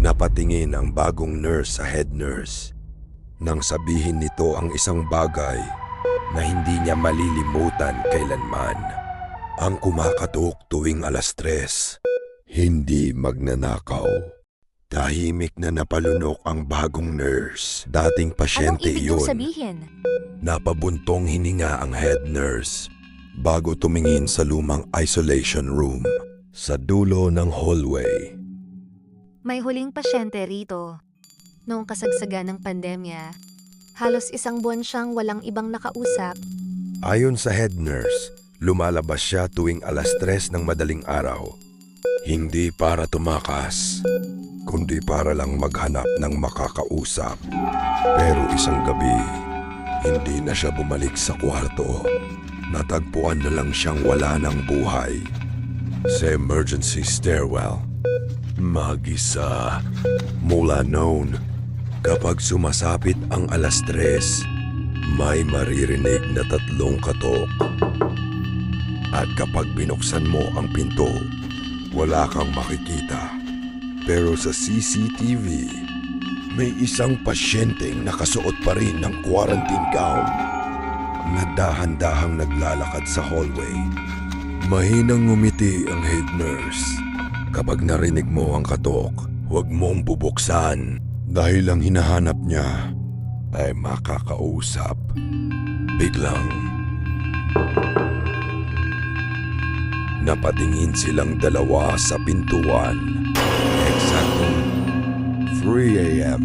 Napatingin ang bagong nurse sa head nurse nang sabihin nito ang isang bagay na hindi niya malilimutan kailanman. Ang kumakatok tuwing 3:00, hindi magnanakaw. Tahimik na napalunok ang bagong nurse. Dating Anong pasyente ibig niyong iyon. sabihin? Napabuntong hininga ang head nurse bago tumingin sa lumang isolation room sa dulo ng hallway. May huling pasyente rito. Noong kasagsagan ng pandemya, halos 1 buwan siyang walang ibang nakausap. Ayon sa head nurse, lumalabas siya tuwing 3:00 ng madaling araw. Hindi para tumakas, kundi para lang maghanap ng makakausap. Pero isang gabi, hindi na siya bumalik sa kwarto. Natagpuan na lang siyang wala ng buhay sa emergency stairwell. Mag-isa. Mula noon, kapag sumasapit ang 3:00, may maririnig na 3 katok. At kapag binuksan mo ang pinto, wala kang makikita. Pero sa CCTV, may isang pasyenteng nakasuot pa rin ng quarantine gown na dahan-dahang naglalakad sa hallway. Mahinang ngumiti ang head nurse. Kapag narinig mo ang katok, huwag mong bubuksan dahil ang hinahanap niya ay makakausap. Biglang napatingin silang dalawa sa pintuan. Eksaktong 3 a.m.